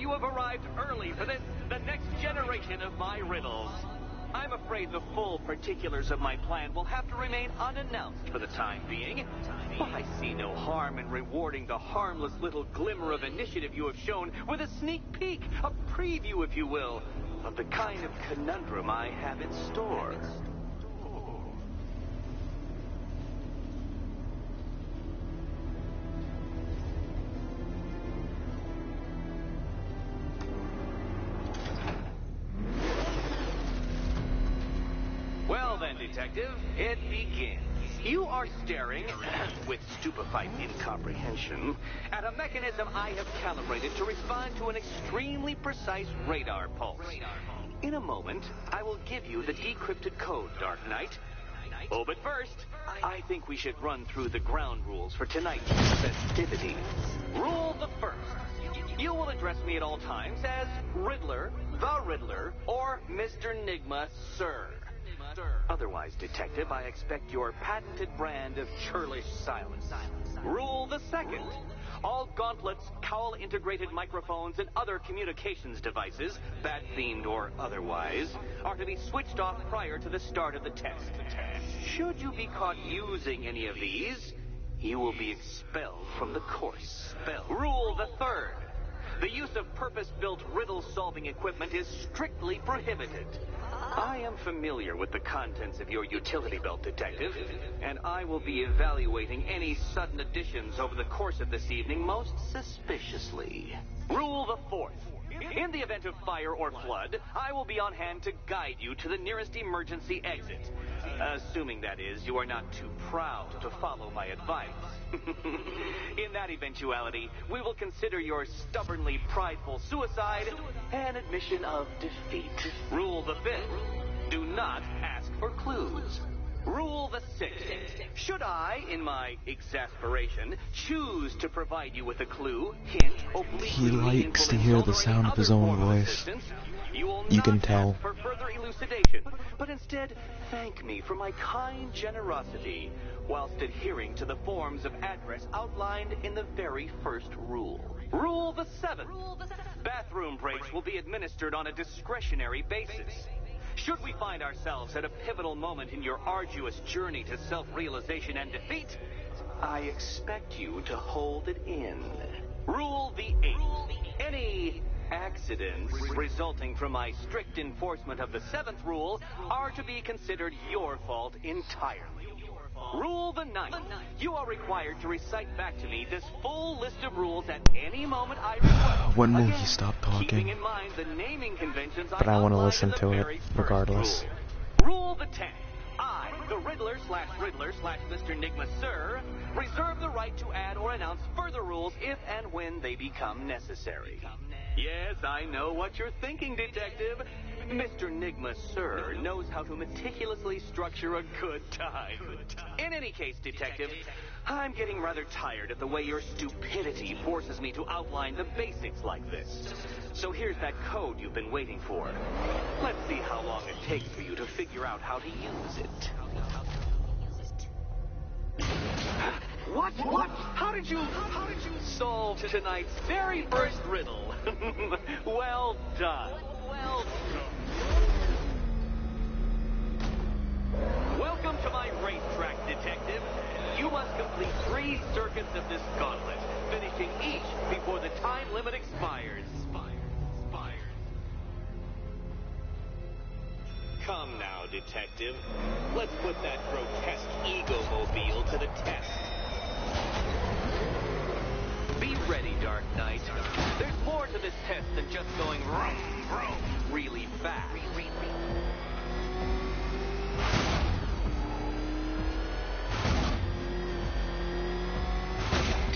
you have arrived early for this, the next generation of my riddles. I'm afraid the full particulars of my plan will have to remain unannounced for the time being. But I see no harm in rewarding the harmless little glimmer of initiative you have shown with a sneak peek, a preview, if you will, of the kind of conundrum I have in store. Well then, Detective, it begins. You are staring, with stupefied incomprehension, at a mechanism I have calibrated to respond to an extremely precise radar pulse. In a moment, I will give you the decrypted code, Dark Knight. Oh, but first, I think we should run through the ground rules for tonight's festivities. Rule the first. You will address me at all times as Riddler, the Riddler, or Mr. Nigma, sir. Otherwise, Detective, I expect your patented brand of churlish silence. Rule the second. All gauntlets, cowl-integrated microphones, and other communications devices, bat-themed or otherwise, are to be switched off prior to the start of the test. Should you be caught using any of these, you will be expelled from the course. Rule the third. The use of purpose-built riddle-solving equipment is strictly prohibited. I am familiar with the contents of your utility belt, Detective, and I will be evaluating any sudden additions over the course of this evening most suspiciously. Rule the fourth. In the event of fire or flood, I will be on hand to guide you to the nearest emergency exit. Assuming, that is, you are not too proud to follow my advice. In that eventuality, we will consider your stubbornly prideful suicide an admission of defeat. Rule the fifth. Do not ask for clues. Rule the sixth. Should I, in my exasperation, choose to provide you with a clue, hint, oblique, he likes to hear the sound of his own voice. You can tell. For further elucidation, but instead thank me for my kind generosity, whilst adhering to the forms of address outlined in the very first rule. Rule the seventh. Bathroom breaks will be administered on a discretionary basis. Should we find ourselves at a pivotal moment in your arduous journey to self-realization and defeat, I expect you to hold it in. Rule the eighth. Any accidents resulting from my strict enforcement of the seventh rule are to be considered your fault entirely. Rule the ninth. You are required to recite back to me this full list of rules at any moment I request. When will he stop talking? Keeping in mind the naming conventions But I want to outlined listen in the to it, very first regardless. Rule the 10th. I, the Riddler/Mr. Nigma, sir, reserve the right to add or announce further rules if and when they become necessary. Yes, I know what you're thinking, Detective. Mr. Nigma, sir, knows how to meticulously structure a good time. In any case, Detective, I'm getting rather tired of the way your stupidity forces me to outline the basics like this. So here's that code you've been waiting for. Let's see how long it takes for you to figure out how to use it. What? How did you solve tonight's very first riddle? Well done. Welcome to my racetrack, Detective. You must complete 3 circuits of this gauntlet, finishing each before the time limit expires. Come now, Detective. Let's put that grotesque ego-mobile to the test. Be ready, Dark Knight. There's more to this test than just going vroom, vroom, really fast.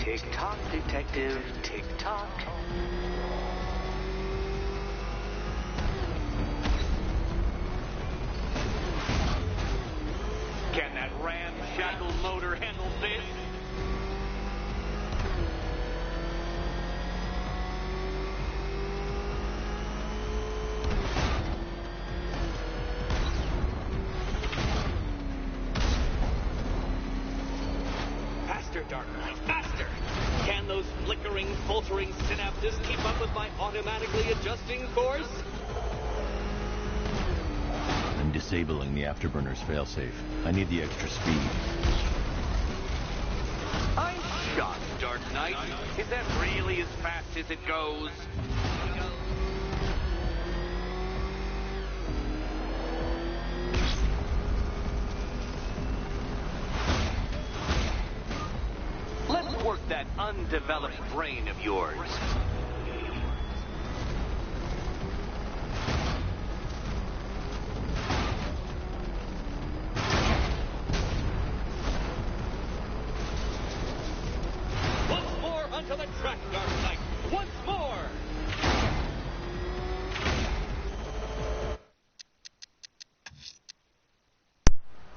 Tick-tock, Detective, tick-tock. Can that ramshackle motor handle this? Faster, Dark Knight, faster! Can those flickering, faltering synapses keep up with my automatically adjusting course? I'm disabling the afterburner's failsafe. I need the extra speed. I'm shocked, Dark Knight. Is that really as fast as it goes? Let's work that undeveloped brain of yours. Once more onto the track, Dark Knight. Once more!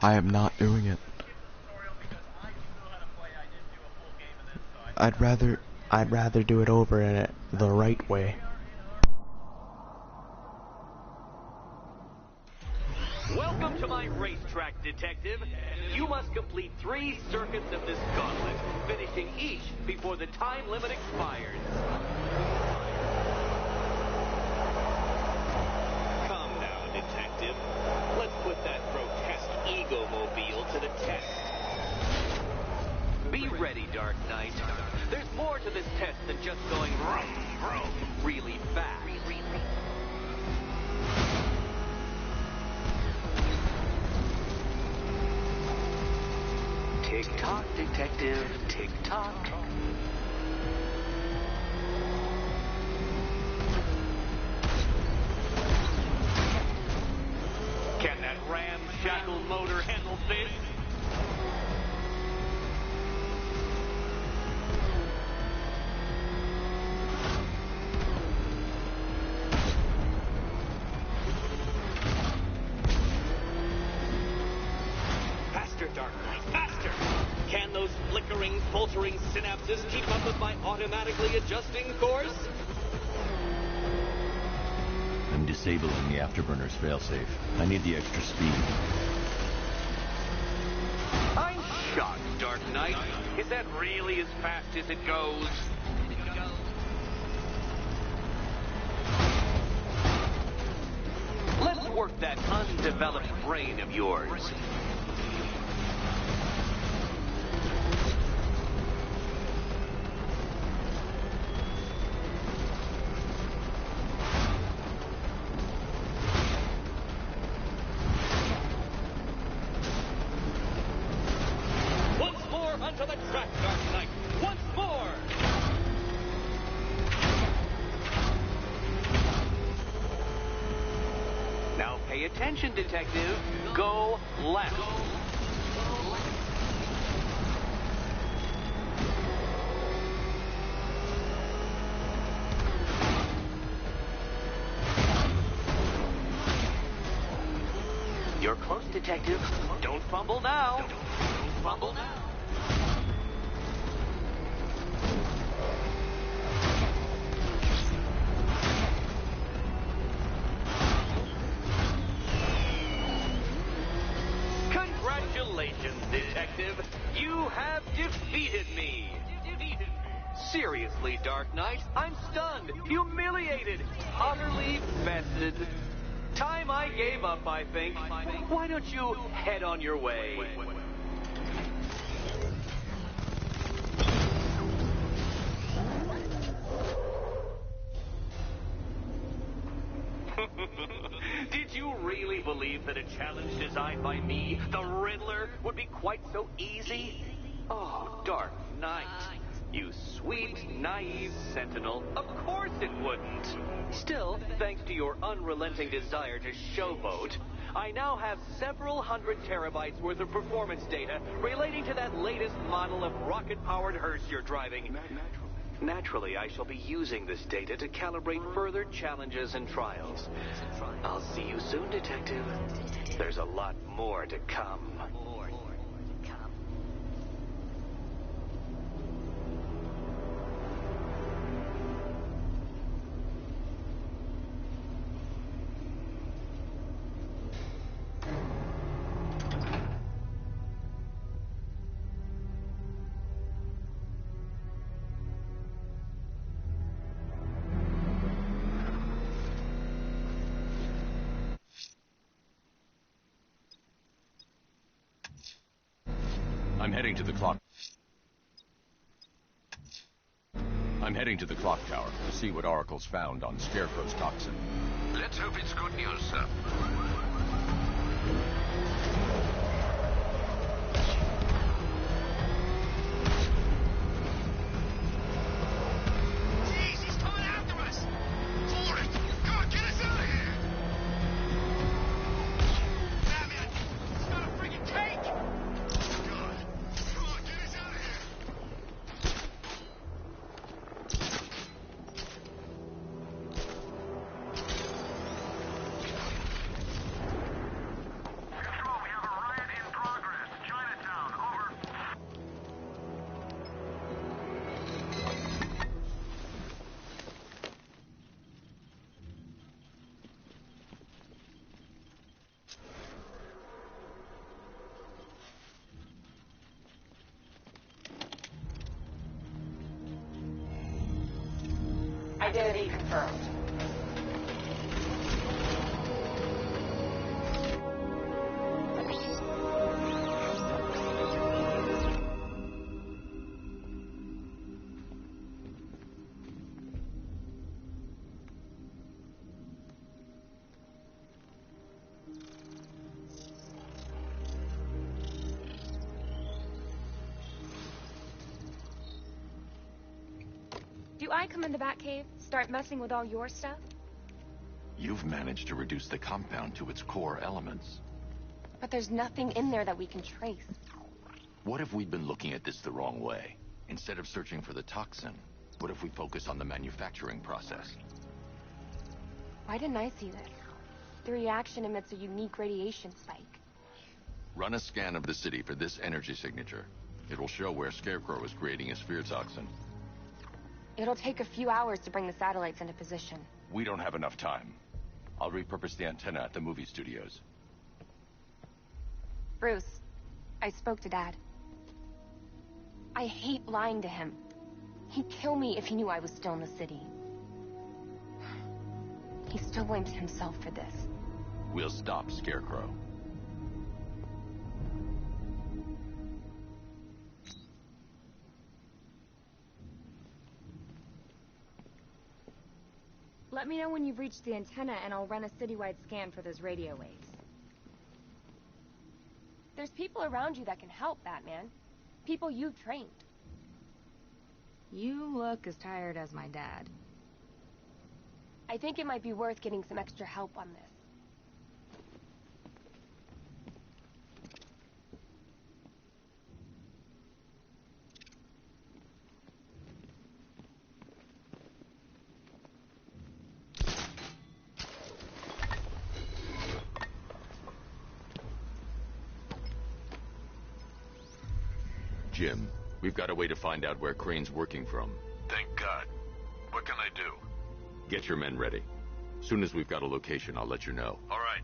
I am not doing it. I'd rather do it over in it the right way. Welcome to my racetrack, Detective. You must complete 3 circuits of this gauntlet, finishing each before the time limit expires. Come now, Detective. Let's put that grotesque ego-mobile to the test. Be ready, Dark Knight. There's more to this test than just going vroom, vroom really fast. Tick-tock, Detective, tick-tock. Can that ramshackle motor handle this? Faster, Dark Knight, faster! Can those flickering, faltering synapses keep up with my automatically adjusting course? I'm disabling the afterburner's failsafe. I need the extra speed. I'm shocked, Dark Knight. Is that really as fast as it goes? Let's work that undeveloped brain of yours. Once more onto the track, Dark Knight. Once more! Now pay attention, Detective. Go left. You're close, Detective. Don't fumble now. Don't fumble now. Congratulations, Detective. You have defeated me. Seriously, Dark Knight, I'm stunned, humiliated, utterly bested. Time I gave up, I think. Why don't you head on your way? Did you really believe that a challenge designed by me, the Riddler, would be quite so easy? Oh, Dark Knight. You sweet, naive sentinel. Of course it wouldn't. Still, thanks to your unrelenting desire to showboat, I now have several hundred terabytes worth of performance data relating to that latest model of rocket-powered hearse you're driving. Naturally, I shall be using this data to calibrate further challenges and trials. I'll see you soon, Detective. There's a lot more to come. I'm heading to the clock. I'm heading to the clock tower to see what Oracle's found on Scarecrow's toxin. Let's hope it's good news, sir. Jeez, he's coming after us! For it! Come on, get us out of here! Batman! It's not a freaking cake! God! Come on, get us out of here! Control, we have a riot in progress. Chinatown, over. Identity confirmed. Do I come in the Batcave, start messing with all your stuff? You've managed to reduce the compound to its core elements. But there's nothing in there that we can trace. What if we'd been looking at this the wrong way? Instead of searching for the toxin, what if we focus on the manufacturing process? Why didn't I see this? The reaction emits a unique radiation spike. Run a scan of the city for this energy signature. It will show where Scarecrow is creating his fear toxin. It'll take a few hours to bring the satellites into position. We don't have enough time. I'll repurpose the antenna at the movie studios. Bruce, I spoke to Dad. I hate lying to him. He'd kill me if he knew I was still in the city. He still blames himself for this. We'll stop Scarecrow. Let me know when you've reached the antenna and I'll run a citywide scan for those radio waves. There's people around you that can help, Batman. People you've trained. You look as tired as my dad. I think it might be worth getting some extra help on this. Jim, we've got a way to find out where Crane's working from. Thank God. What can I do? Get your men ready. Soon as we've got a location, I'll let you know. All right.